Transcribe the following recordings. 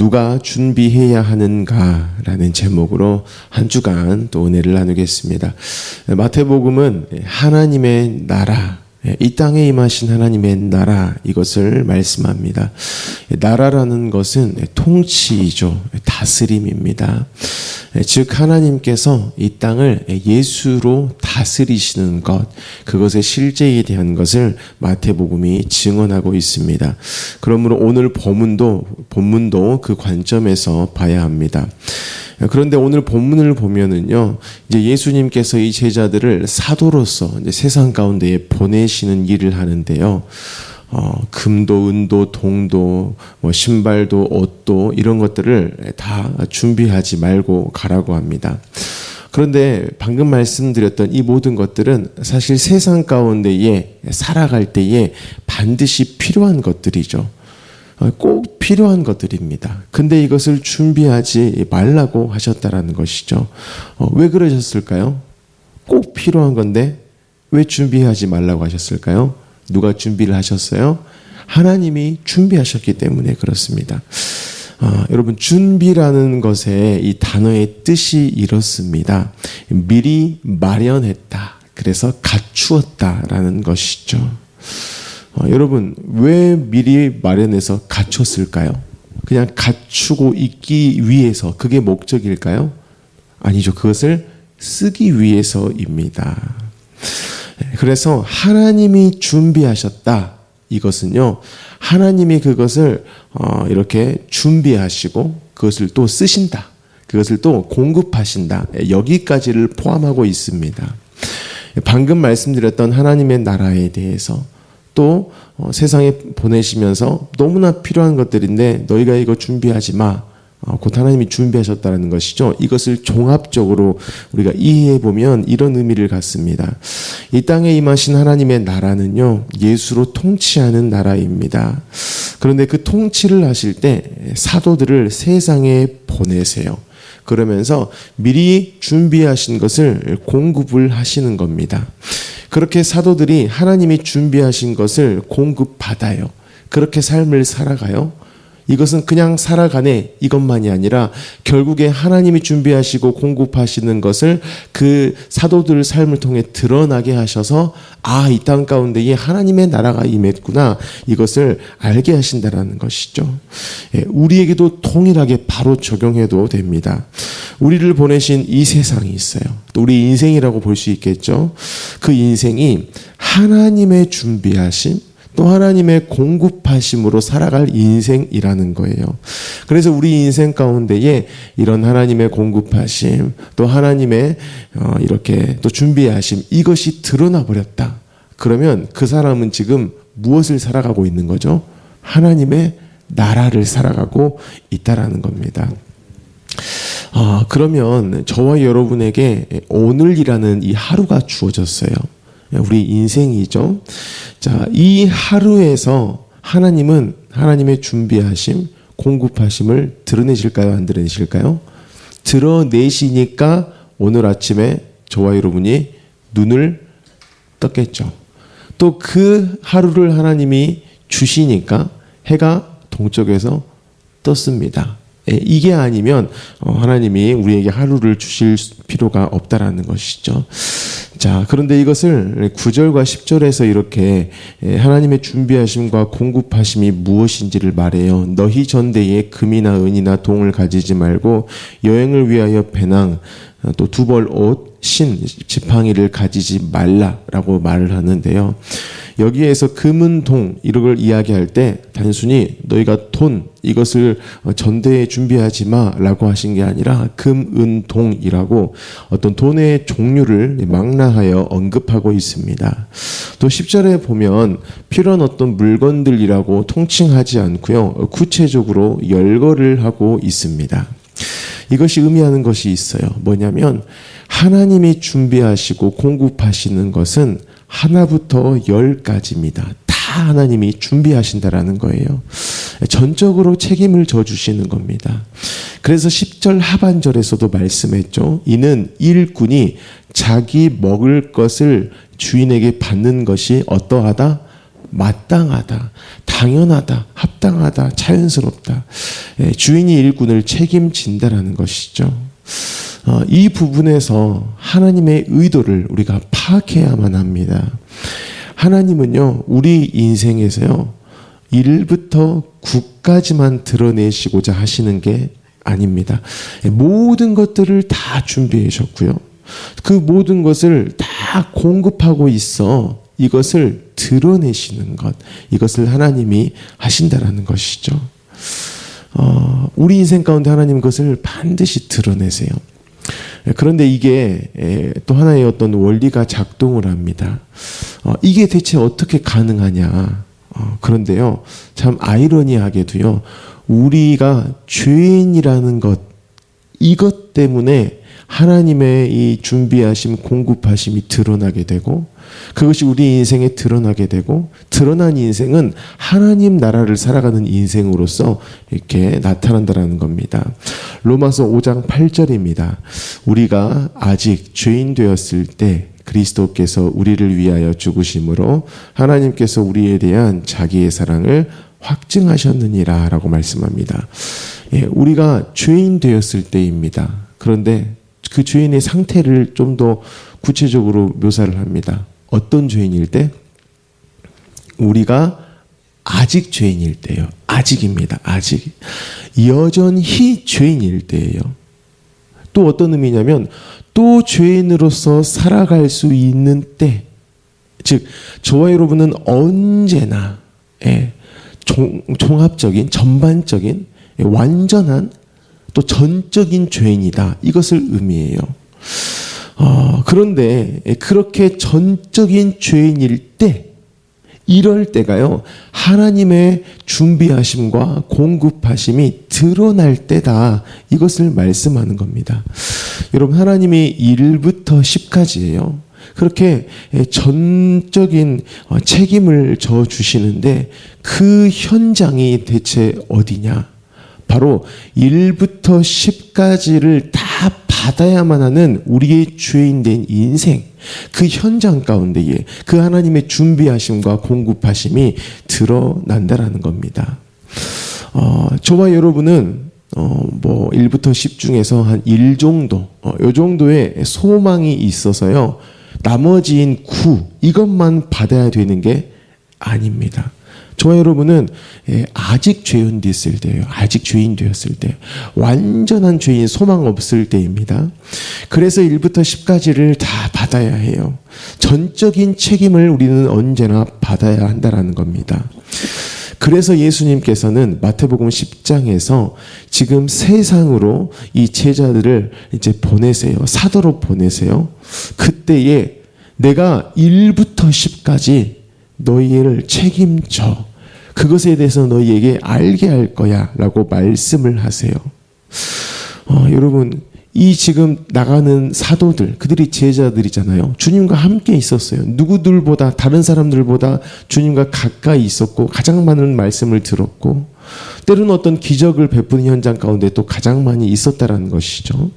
누가 준비해야 하는가라는 제목으로 한 주간 또 은혜를 나누겠습니다. 마태복음은 하나님의 나라, 이 땅에 임하신 하나님의 나라, 이것을 말씀합니다. 나라라는 것은 통치이죠. 다스림입니다. 즉 하나님께서 이 땅을 예수로 다스리시는 것, 그것의 실제에 대한 것을 마태복음이 증언하고 있습니다. 그러므로 오늘 본문도 그 관점에서 봐야 합니다. 그런데 오늘 본문을 보면은요, 이제 예수님께서 이 제자들을 사도로서 이제 세상 가운데에 보내시는 일을 하는데요. 금도, 은도, 동도, 신발도, 옷도 이런 것들을 다 준비하지 말고 가라고 합니다. 그런데 방금 말씀드렸던 이 모든 것들은 사실 세상 가운데에 살아갈 때에 반드시 필요한 것들이죠. 꼭 필요한 것들입니다. 근데 이것을 준비하지 말라고 하셨다라는 것이죠. 왜 그러셨을까요? 꼭 필요한 건데 왜 준비하지 말라고 하셨을까요? 누가 준비를 하셨어요? 하나님이 준비하셨기 때문에 그렇습니다. 여러분, 준비라는 것의 이 단어의 뜻이 이렇습니다. 미리 마련했다. 그래서 갖추었다라는 것이죠. 여러분, 왜 미리 마련해서 갖췄을까요? 그냥 갖추고 있기 위해서, 그게 목적일까요? 아니죠. 그것을 쓰기 위해서입니다. 그래서 하나님이 준비하셨다. 이것은요, 하나님이 그것을 이렇게 준비하시고 그것을 또 쓰신다. 그것을 또 공급하신다. 여기까지를 포함하고 있습니다. 방금 말씀드렸던 하나님의 나라에 대해서 또 세상에 보내시면서 너무나 필요한 것들인데 너희가 이거 준비하지 마. 곧 하나님이 준비하셨다는 것이죠. 이것을 종합적으로 우리가 이해해 보면 이런 의미를 갖습니다. 이 땅에 임하신 하나님의 나라는요, 예수로 통치하는 나라입니다. 그런데 그 통치를 하실 때 사도들을 세상에 보내세요. 그러면서 미리 준비하신 것을 공급을 하시는 겁니다. 그렇게 사도들이 하나님이 준비하신 것을 공급받아요. 그렇게 삶을 살아가요. 이것은 그냥 살아가네, 이것만이 아니라 결국에 하나님이 준비하시고 공급하시는 것을 그 사도들 삶을 통해 드러나게 하셔서 이 땅 가운데에 하나님의 나라가 임했구나, 이것을 알게 하신다라는 것이죠. 우리에게도 동일하게 바로 적용해도 됩니다. 우리를 보내신 이 세상이 있어요. 또 우리 인생이라고 볼 수 있겠죠. 그 인생이 하나님의 준비하심, 또 하나님의 공급하심으로 살아갈 인생이라는 거예요. 그래서 우리 인생 가운데에 이런 하나님의 공급하심, 또 하나님의 이렇게 또 준비하심, 이것이 드러나 버렸다. 그러면 그 사람은 지금 무엇을 살아가고 있는 거죠? 하나님의 나라를 살아가고 있다라는 겁니다. 그러면 저와 여러분에게 오늘이라는 이 하루가 주어졌어요. 우리 인생이죠. 자, 이 하루에서 하나님은 하나님의 준비하심, 공급하심을 드러내실까요? 안 드러내실까요? 드러내시니까 오늘 아침에 저와 여러분이 눈을 떴겠죠. 또 그 하루를 하나님이 주시니까 해가 동쪽에서 떴습니다. 이게 아니면 하나님이 우리에게 하루를 주실 필요가 없다라는 것이죠. 자, 그런데 이것을 9절과 10절에서 이렇게 하나님의 준비하심과 공급하심이 무엇인지를 말해요. 너희 전대에 금이나 은이나 동을 가지지 말고 여행을 위하여 배낭, 또 두벌 옷, 신, 지팡이를 가지지 말라라고 말을 하는데요. 여기에서 금은 동 이런 걸 이야기할 때 단순히 너희가 돈 이것을 전대에 준비하지 마라고 하신 게 아니라 금, 은, 동이라고 어떤 돈의 종류를 망라하여 언급하고 있습니다. 또 10절에 보면 필요한 어떤 물건들이라고 통칭하지 않고요, 구체적으로 열거를 하고 있습니다. 이것이 의미하는 것이 있어요. 뭐냐면 하나님이 준비하시고 공급하시는 것은 하나부터 10까지입니다. 다 하나님이 준비하신다라는 거예요. 전적으로 책임을 져주시는 겁니다. 그래서 10절 하반절에서도 말씀했죠. 이는 일꾼이 자기 먹을 것을 주인에게 받는 것이 어떠하다? 마땅하다, 당연하다, 합당하다, 자연스럽다. 주인이 일꾼을 책임진다라는 것이죠. 이 부분에서 하나님의 의도를 우리가 파악해야만 합니다. 하나님은요, 우리 인생에서요, 1부터 9까지만 드러내시고자 하시는 게 아닙니다. 모든 것들을 다 준비해 주셨고요. 그 모든 것을 다 공급하고 있어 이것을 드러내시는 것, 이것을 하나님이 하신다라는 것이죠. 우리 인생 가운데 하나님 그것을 반드시 드러내세요. 그런데 이게 또 하나의 어떤 원리가 작동을 합니다. 이게 대체 어떻게 가능하냐. 그런데요, 참 아이러니하게도요, 우리가 죄인이라는 것, 이것 때문에 하나님의 이 준비하심, 공급하심이 드러나게 되고, 그것이 우리 인생에 드러나게 되고, 드러난 인생은 하나님 나라를 살아가는 인생으로서 이렇게 나타난다는 겁니다. 로마서 5장 8절입니다. 우리가 아직 죄인 되었을 때 그리스도께서 우리를 위하여 죽으심으로 하나님께서 우리에 대한 자기의 사랑을 확증하셨느니라 라고 말씀합니다. 우리가 죄인 되었을 때입니다. 그런데 그 죄인의 상태를 좀 더 구체적으로 묘사를 합니다. 어떤 죄인일 때? 우리가 아직 죄인일 때요. 아직입니다. 아직. 여전히 죄인일 때예요. 또 어떤 의미냐면 또 죄인으로서 살아갈 수 있는 때, 즉 저와 여러분은 언제나 종합적인, 전반적인, 완전한 또 전적인 죄인이다. 이것을 의미해요. 그런데 그렇게 전적인 죄인일 때, 이럴 때가요, 하나님의 준비하심과 공급하심이 드러날 때다. 이것을 말씀하는 겁니다. 여러분, 하나님이 1부터 10까지예요. 그렇게 전적인 책임을 져 주시는데 그 현장이 대체 어디냐? 바로 1부터 10까지를 다 받아야만 하는 우리의 죄인된 인생, 그 현장 가운데에 그 하나님의 준비하심과 공급하심이 드러난다라는 겁니다. 저와 여러분은 1부터 10 중에서 한 1 정도, 요 정도의 소망이 있어서요, 나머지인 9, 이것만 받아야 되는 게 아닙니다. 저와 여러분은 아직 죄인 됐을 때예요. 아직 죄인 되었을 때. 완전한 죄인, 소망 없을 때입니다. 그래서 1부터 10까지를 다 받아야 해요. 전적인 책임을 우리는 언제나 받아야 한다는 겁니다. 그래서 예수님께서는 마태복음 10장에서 지금 세상으로 이 제자들을 이제 보내세요. 사도로 보내세요. 그때에 내가 1부터 10까지 너희를 책임져. 그것에 대해서 너희에게 알게 할 거야 라고 말씀을 하세요. 여러분, 이 지금 나가는 사도들, 그들이 제자들이잖아요. 주님과 함께 있었어요. 누구들보다, 다른 사람들보다 주님과 가까이 있었고 가장 많은 말씀을 들었고, 때로는 어떤 기적을 베푸는 현장 가운데 또 가장 많이 있었다라는 것이죠.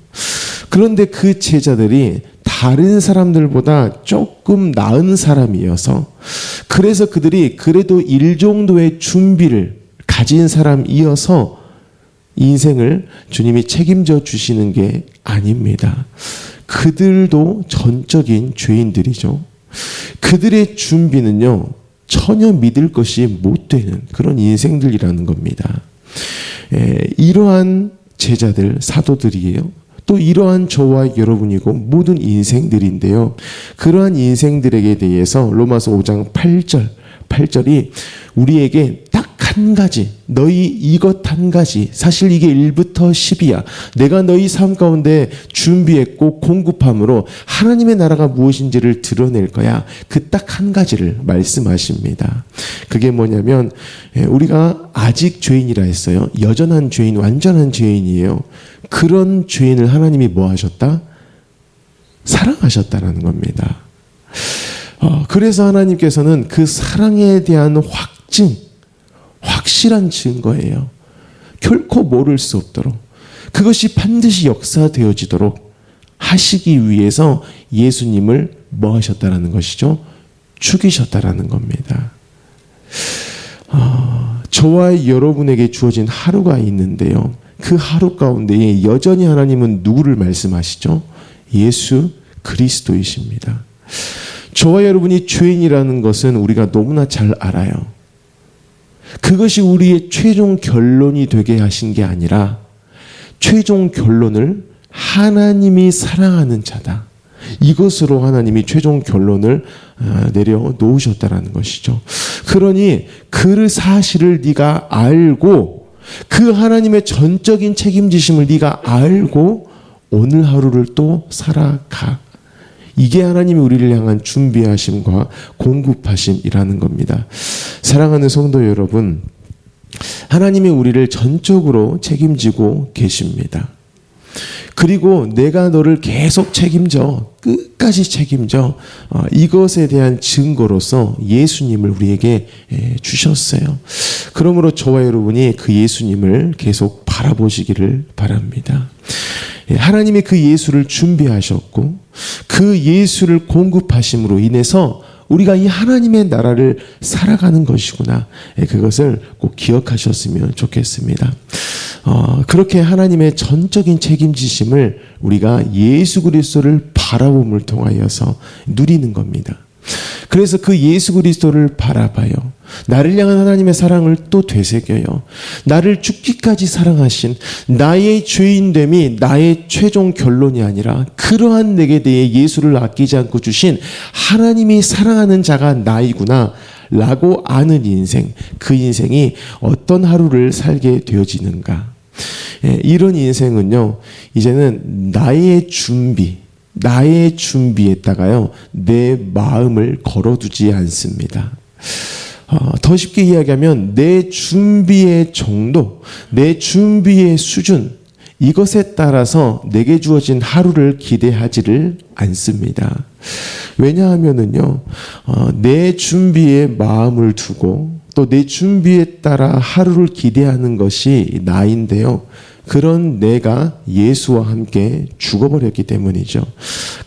그런데 그 제자들이 다른 사람들보다 조금 나은 사람이어서, 그래서 그들이 그래도 1 정도의 준비를 가진 사람이어서 인생을 주님이 책임져 주시는 게 아닙니다. 그들도 전적인 죄인들이죠. 그들의 준비는요, 전혀 믿을 것이 못 되는 그런 인생들이라는 겁니다. 이러한 제자들, 사도들이에요. 또 이러한 저와 여러분이고 모든 인생들인데요. 그러한 인생들에게 대해서 로마서 5장 8절이 우리에게 딱 한 가지, 너희 이것 한 가지, 사실 이게 1부터 10이야. 내가 너희 삶 가운데 준비했고 공급함으로 하나님의 나라가 무엇인지를 드러낼 거야. 그 딱 한 가지를 말씀하십니다. 그게 뭐냐면, 우리가 아직 죄인이라 했어요. 여전한 죄인, 완전한 죄인이에요. 그런 죄인을 하나님이 뭐 하셨다? 사랑하셨다라는 겁니다. 그래서 하나님께서는 그 사랑에 대한 확실한 증거예요. 결코 모를 수 없도록, 그것이 반드시 역사되어지도록 하시기 위해서 예수님을 뭐 하셨다라는 것이죠? 죽이셨다라는 겁니다. 저와 여러분에게 주어진 하루가 있는데요. 그 하루 가운데에 여전히 하나님은 누구를 말씀하시죠? 예수 그리스도이십니다. 저와 여러분이 죄인이라는 것은 우리가 너무나 잘 알아요. 그것이 우리의 최종 결론이 되게 하신 게 아니라 최종 결론을 하나님이 사랑하는 자다. 이것으로 하나님이 최종 결론을 내려놓으셨다는 것이죠. 그러니 그 사실을 네가 알고 그 하나님의 전적인 책임지심을 네가 알고 오늘 하루를 또 살아가. 이게 하나님이 우리를 향한 준비하심과 공급하심이라는 겁니다. 사랑하는 성도 여러분, 하나님이 우리를 전적으로 책임지고 계십니다. 그리고 내가 너를 계속 책임져, 끝까지 책임져, 이것에 대한 증거로서 예수님을 우리에게 주셨어요. 그러므로 저와 여러분이 그 예수님을 계속 바라보시기를 바랍니다. 하나님이 그 예수를 준비하셨고 그 예수를 공급하심으로 인해서 우리가 이 하나님의 나라를 살아가는 것이구나. 그것을 꼭 기억하셨으면 좋겠습니다. 그렇게 하나님의 전적인 책임지심을 우리가 예수 그리스도를 바라봄을 통하여서 누리는 겁니다. 그래서 그 예수 그리스도를 바라봐요. 나를 향한 하나님의 사랑을 또 되새겨요. 나를 죽기까지 사랑하신 나의 죄인됨이 나의 최종 결론이 아니라 그러한 내게 대해 예수를 아끼지 않고 주신 하나님이 사랑하는 자가 나이구나 라고 아는 인생, 그 인생이 어떤 하루를 살게 되어지는가. 이런 인생은요, 이제는 나의 준비에다가요, 내 마음을 걸어두지 않습니다. 더 쉽게 이야기하면 내 준비의 정도, 내 준비의 수준, 이것에 따라서 내게 주어진 하루를 기대하지를 않습니다. 왜냐하면은요, 내 준비에 마음을 두고 또 내 준비에 따라 하루를 기대하는 것이 나인데요. 그런 내가 예수와 함께 죽어버렸기 때문이죠.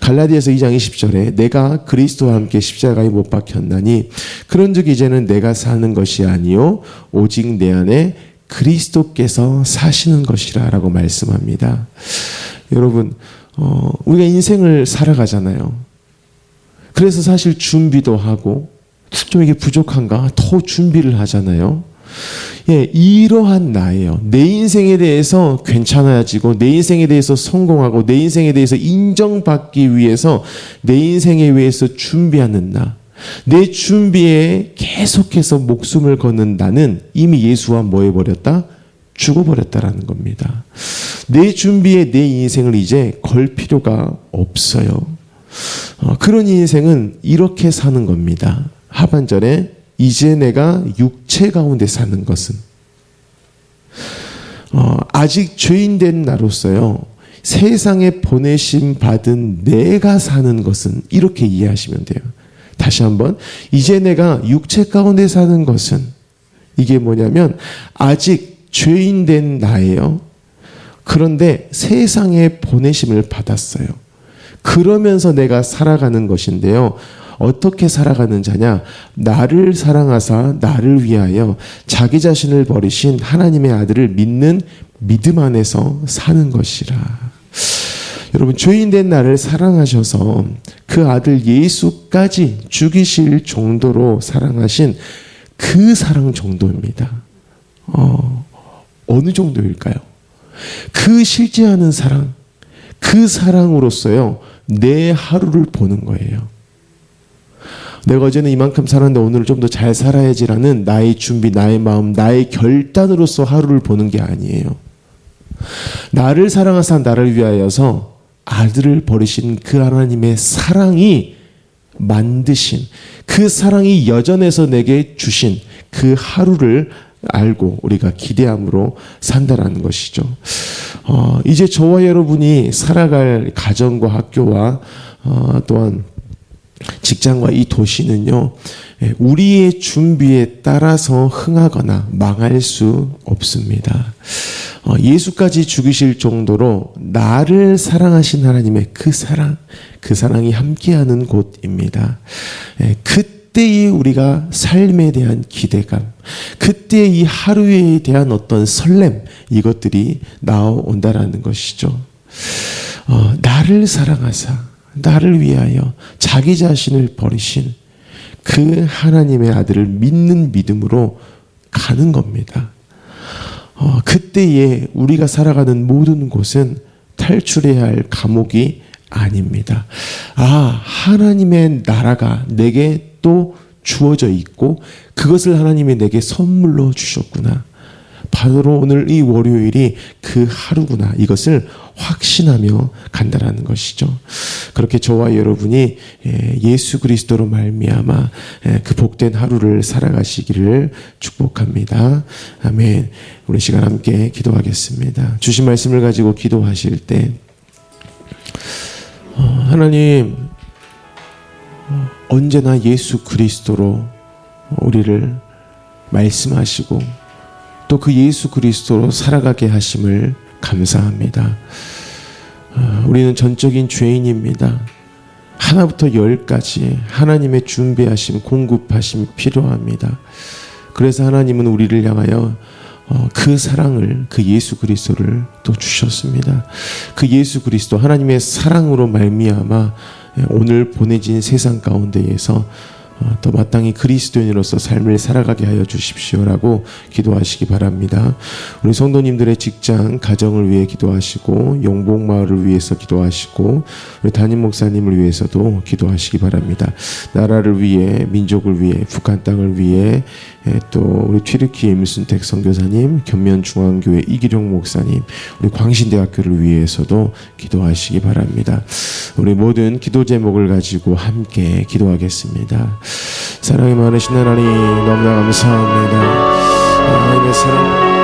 갈라디아서 2장 20절에 내가 그리스도와 함께 십자가에 못 박혔나니 그런즉 이제는 내가 사는 것이 아니요 오직 내 안에 그리스도께서 사시는 것이라 라고 말씀합니다. 여러분, 우리가 인생을 살아가잖아요. 그래서 사실 준비도 하고 좀 이게 부족한가 더 준비를 하잖아요. 이러한 나예요. 내 인생에 대해서 괜찮아지고 내 인생에 대해서 성공하고 내 인생에 대해서 인정받기 위해서 내 인생에 위해서 준비하는 나, 내 준비에 계속해서 목숨을 거는 나는 이미 예수와 뭐 해버렸다? 죽어버렸다라는 겁니다. 내 준비에 내 인생을 이제 걸 필요가 없어요. 그런 인생은 이렇게 사는 겁니다. 하반절에 이제 내가 육체 가운데 사는 것은 아직 죄인된 나로서요, 세상에 보내심 받은 내가 사는 것은 이렇게 이해하시면 돼요. 다시 한번, 이제 내가 육체 가운데 사는 것은 이게 뭐냐면 아직 죄인된 나예요. 그런데 세상에 보내심을 받았어요. 그러면서 내가 살아가는 것인데요. 어떻게 살아가는 자냐? 나를 사랑하사 나를 위하여 자기 자신을 버리신 하나님의 아들을 믿는 믿음 안에서 사는 것이라. 여러분, 죄인된 나를 사랑하셔서 그 아들 예수까지 죽이실 정도로 사랑하신 그 사랑 정도입니다. 어느 정도일까요? 그 실제하는 사랑, 그 사랑으로서요, 내 하루를 보는 거예요. 내가 어제는 이만큼 살았는데 오늘을 좀 더 잘 살아야지라는 나의 준비, 나의 마음, 나의 결단으로서 하루를 보는 게 아니에요. 나를 사랑하사 나를 위하여서 아들을 버리신 그 하나님의 사랑이 만드신, 그 사랑이 여전해서 내게 주신 그 하루를 알고 우리가 기대함으로 산다라는 것이죠. 이제 저와 여러분이 살아갈 가정과 학교와 또한 직장과 이 도시는요, 우리의 준비에 따라서 흥하거나 망할 수 없습니다. 예수까지 죽이실 정도로 나를 사랑하신 하나님의 그 사랑이 함께하는 곳입니다. 그때 그때의 우리가 삶에 대한 기대감, 그때의 이 하루에 대한 어떤 설렘, 이것들이 나온다라는 것이죠. 나를 사랑하사 나를 위하여 자기 자신을 버리신 그 하나님의 아들을 믿는 믿음으로 가는 겁니다. 그때에 우리가 살아가는 모든 곳은 탈출해야 할 감옥이 아닙니다. 하나님의 나라가 내게 또 주어져 있고 그것을 하나님이 내게 선물로 주셨구나. 바로 오늘 이 월요일이 그 하루구나. 이것을 확신하며 간다라는 것이죠. 그렇게 저와 여러분이 예수 그리스도로 말미암아 그 복된 하루를 살아가시기를 축복합니다. 아멘. 우리 시간 함께 기도하겠습니다. 주신 말씀을 가지고 기도하실 때 하나님 언제나 예수 그리스도로 우리를 말씀하시고 또 그 예수 그리스도로 살아가게 하심을 감사합니다. 우리는 전적인 죄인입니다. 하나부터 열까지 하나님의 준비하심, 공급하심이 필요합니다. 그래서 하나님은 우리를 향하여 그 사랑을, 그 예수 그리스도를 또 주셨습니다. 그 예수 그리스도 하나님의 사랑으로 말미암아 오늘 보내진 세상 가운데에서 또 마땅히 그리스도인으로서 삶을 살아가게 하여 주십시오라고 기도하시기 바랍니다. 우리 성도님들의 직장, 가정을 위해 기도하시고 영복마을을 위해서 기도하시고 우리 담임 목사님을 위해서도 기도하시기 바랍니다. 나라를 위해, 민족을 위해, 북한 땅을 위해 또 우리 튀르키예 임순택 선교사님, 견면중앙교회 이기룡 목사님, 우리 광신대학교를 위해서도 기도하시기 바랍니다. 우리 모든 기도 제목을 가지고 함께 기도하겠습니다. 사랑이 많으신 하나님 너무나 감사합니다. 하나님의 사랑